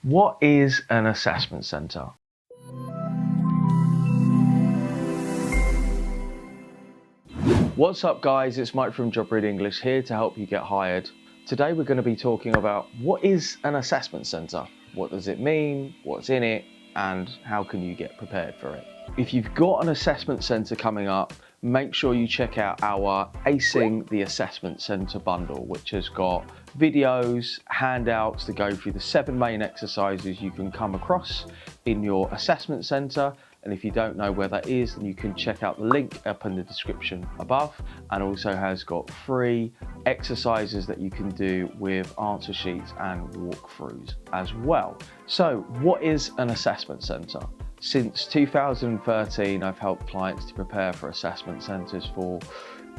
What is an assessment centre? What's up guys, it's Mike from Job Read English here to help you get hired. Today we're going to be talking about what is an assessment centre, what does it mean, what's in it, and how can you get prepared for it. If you've got an assessment centre coming up, make sure you check out our Acing the Assessment Centre bundle, which has got videos, handouts to go through the 7 main exercises you can come across in your assessment centre. And if you don't know where that is, then you can check out the link up in the description above, and also has got free exercises that you can do with answer sheets and walkthroughs as well. So what is an assessment centre? Since 2013, I've helped clients to prepare for assessment centres for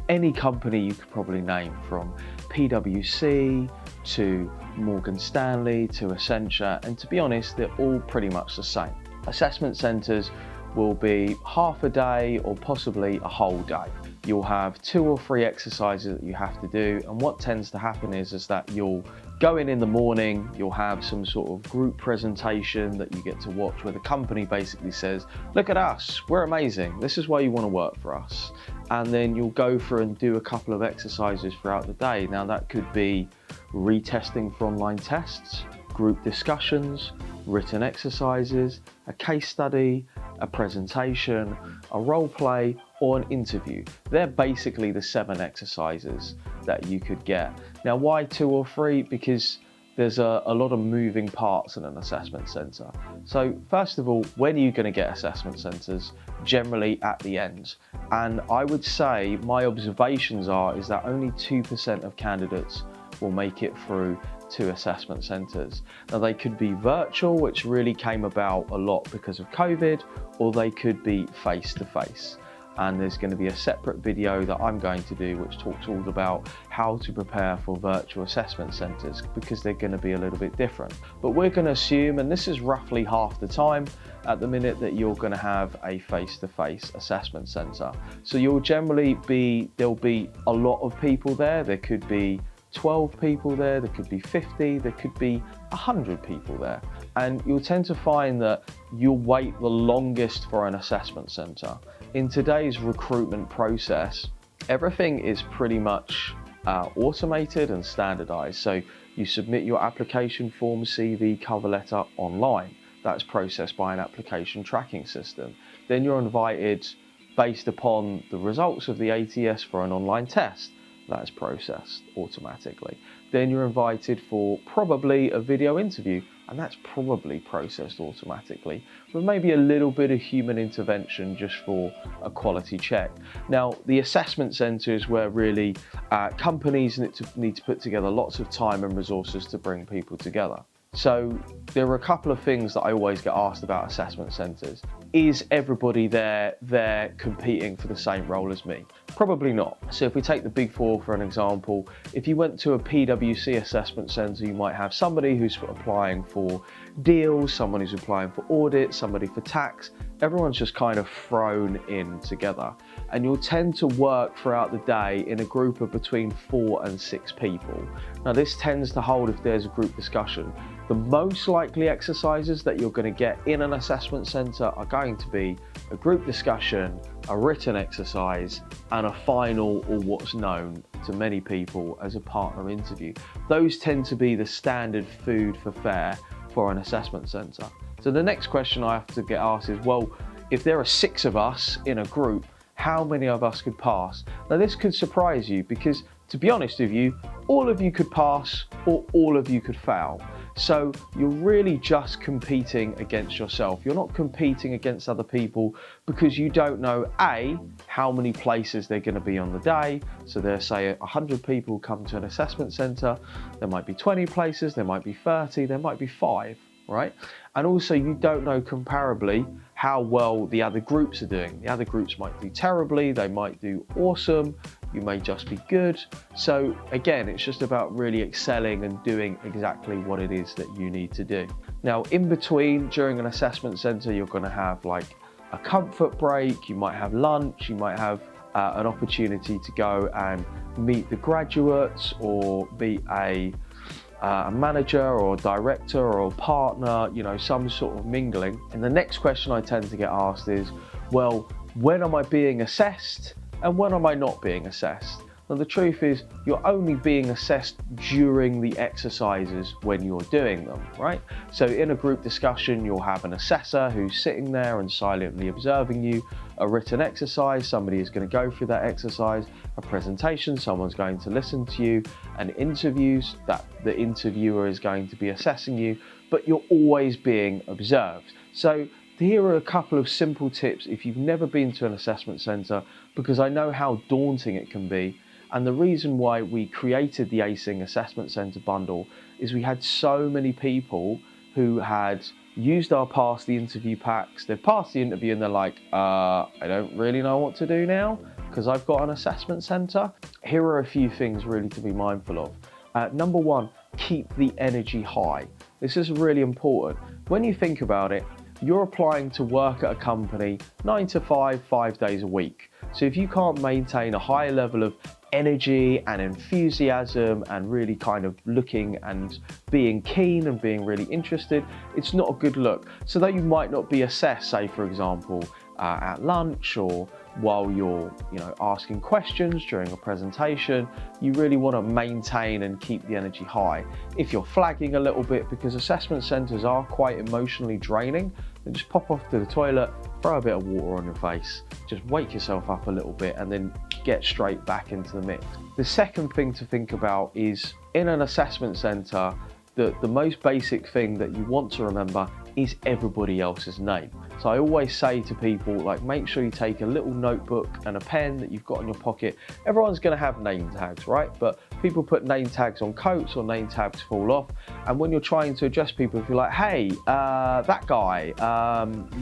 any company you could probably name, from PwC to Morgan Stanley to Accenture, and to be honest, they're all pretty much the same. Assessment centres will be half a day or possibly a whole day. You'll have 2 or 3 exercises that you have to do, and what tends to happen is that you'll go in the morning, you'll have some sort of group presentation that you get to watch where the company basically says, look at us, we're amazing, this is why you want to work for us. And then you'll go through and do a couple of exercises throughout the day. Now that could be retesting for online tests, group discussions, written exercises, a case study, a presentation, a role play, or an interview. They're basically the 7 exercises that you could get. Now, why 2 or 3? Because there's a lot of moving parts in an assessment centre. So first of all, when are you going to get assessment centres? Generally at the end. And I would say my observations is that only 2% of candidates will make it through to assessment centres. Now they could be virtual, which really came about a lot because of COVID, or they could be face-to-face. And there's going to be a separate video that I'm going to do which talks all about how to prepare for virtual assessment centres, because they're going to be a little bit different. But we're going to assume, and this is roughly half the time at the minute, that you're going to have a face-to-face assessment centre. So you'll generally there'll be a lot of people there. There could be 12 people there, there could be 50, there could be 100 people there. And you'll tend to find that you'll wait the longest for an assessment centre. In today's recruitment process, everything is pretty much automated and standardised. So you submit your application form, CV, cover letter online. That's processed by an application tracking system. Then you're invited based upon the results of the ATS for an online test. That's processed automatically. Then you're invited for probably a video interview, and that's probably processed automatically, with maybe a little bit of human intervention just for a quality check. Now, the assessment centre is where really companies need to put together lots of time and resources to bring people together. So there are a couple of things that I always get asked about assessment centres. Is everybody there competing for the same role as me? Probably not. So if we take the Big Four for an example, if you went to a PwC assessment centre, you might have somebody who's applying for deals, someone who's applying for audit, somebody for tax. Everyone's just kind of thrown in together. And you'll tend to work throughout the day in a group of between 4 and 6 people. Now this tends to hold if there's a group discussion. The most likely exercises that you're going to get in an assessment centre are going to be a group discussion, a written exercise, and a final, or what's known to many people as a partner interview. Those tend to be the standard food for fare for an assessment centre. So the next question I have to get asked is, well, if there are 6 of us in a group, how many of us could pass? Now this could surprise you, because to be honest with you, all of you could pass or all of you could fail. So you're really just competing against yourself. You're not competing against other people, because you don't know A, how many places they're going to be on the day. So there's say 100 people come to an assessment centre, there might be 20 places, there might be 30, there might be 5. Right? And also you don't know comparably how well the other groups are doing. The other groups might do terribly, they might do awesome, you may just be good. So again, it's just about really excelling and doing exactly what it is that you need to do. Now, in between, during an assessment centre, you're going to have like a comfort break, you might have lunch, you might have an opportunity to go and meet the graduates or meet a manager or a director or a partner, you know, some sort of mingling. And the next question I tend to get asked is, well, when am I being assessed and when am I not being assessed? Now the truth is, you're only being assessed during the exercises when you're doing them, right? So in a group discussion, you'll have an assessor who's sitting there and silently observing you. A written exercise, somebody is going to go through that exercise. A presentation, someone's going to listen to you. And interviews, that the interviewer is going to be assessing you, but you're always being observed. So here are a couple of simple tips if you've never been to an assessment centre, because I know how daunting it can be. And the reason why we created the Acing Assessment Centre bundle is we had so many people who had used our Pass the Interview packs. They've passed the interview and they're like, I don't really know what to do now because I've got an assessment centre. Here are a few things really to be mindful of. Number one, keep the energy high. This is really important. When you think about it, you're applying to work at a company 9 to 5, 5 days a week. So if you can't maintain a high level of energy and enthusiasm and really kind of looking and being keen and being really interested, it's not a good look. So though you might not be assessed, say for example, at lunch or while you're asking questions during a presentation, you really want to maintain and keep the energy high. If you're flagging a little bit, because assessment centres are quite emotionally draining, then just pop off to the toilet, throw a bit of water on your face, just wake yourself up a little bit and then get straight back into the mix. The second thing to think about is in an assessment centre, the most basic thing that you want to remember is everybody else's name. So I always say to people, like, make sure you take a little notebook and a pen that you've got in your pocket. Everyone's going to have name tags, right? But people put name tags on coats or name tags fall off. And when you're trying to address people, if you're like, hey, that guy,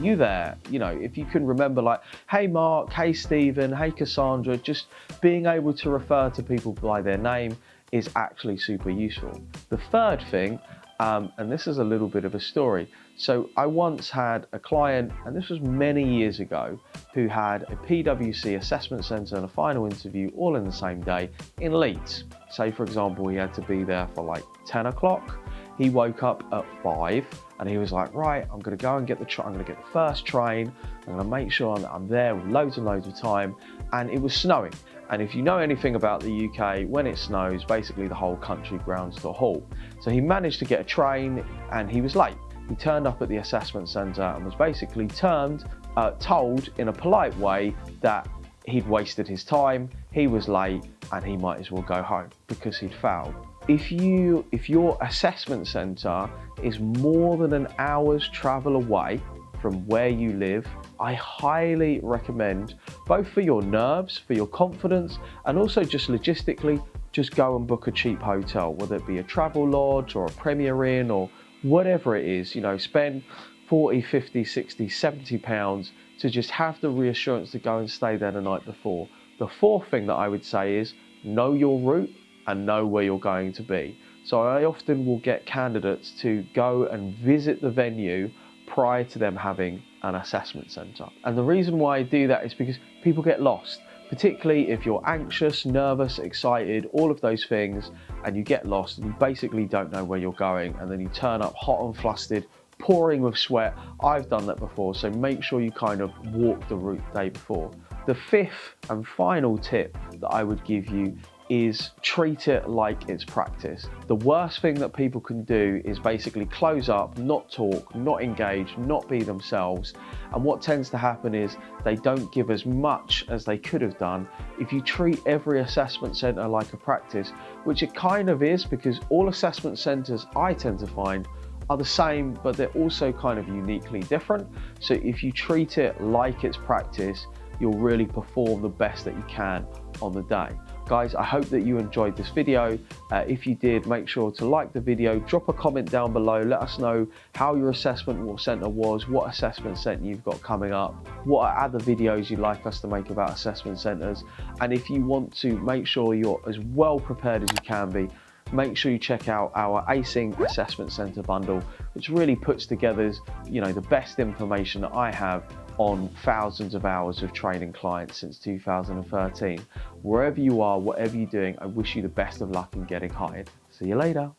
you there, if you can remember, like, hey, Mark, hey, Stephen, hey, Cassandra, just being able to refer to people by their name is actually super useful. The third thing, and this is a little bit of a story. So I once had a client, and this was many years ago, who had a PwC assessment centre and a final interview all in the same day in Leeds. Say for example, he had to be there for like 10 o'clock. He woke up at 5 and he was like, right, I'm gonna go and get I'm gonna get the first train. I'm gonna make sure that I'm there with loads and loads of time. And it was snowing. And if you know anything about the UK, when it snows, basically the whole country grounds to a halt. So he managed to get a train and he was late. He turned up at the assessment centre and was basically told in a polite way that he'd wasted his time, he was late, and he might as well go home because he'd failed. If your assessment centre is more than an hour's travel away from where you live, I highly recommend, both for your nerves, for your confidence, and also just logistically, just go and book a cheap hotel, whether it be a travel lodge or a Premier Inn or whatever it is, spend 40, 50, 60, 70 pounds to just have the reassurance to go and stay there the night before. The fourth thing that I would say is know your route and know where you're going to be. So I often will get candidates to go and visit the venue prior to them having an assessment centre. And the reason why I do that is because people get lost, particularly if you're anxious, nervous, excited, all of those things, and you get lost and you basically don't know where you're going, and then you turn up hot and flustered, pouring with sweat. I've done that before, so make sure you kind of walk the route the day before. The fifth and final tip that I would give you is treat it like it's practice. The worst thing that people can do is basically close up, not talk, not engage, not be themselves. And what tends to happen is they don't give as much as they could have done. If you treat every assessment centre like a practice, which it kind of is, because all assessment centres I tend to find are the same, but they're also kind of uniquely different. So if you treat it like it's practice, you'll really perform the best that you can on the day. Guys, I hope that you enjoyed this video. If you did, make sure to like the video, drop a comment down below, let us know how your assessment centre was, what assessment centre you've got coming up, what are other videos you'd like us to make about assessment centres, and if you want to make sure you're as well prepared as you can be, make sure you check out our Acing Assessment Centre bundle, which really puts together, the best information that I have on thousands of hours of training clients since 2013. Wherever you are, whatever you're doing, I wish you the best of luck in getting hired. See you later.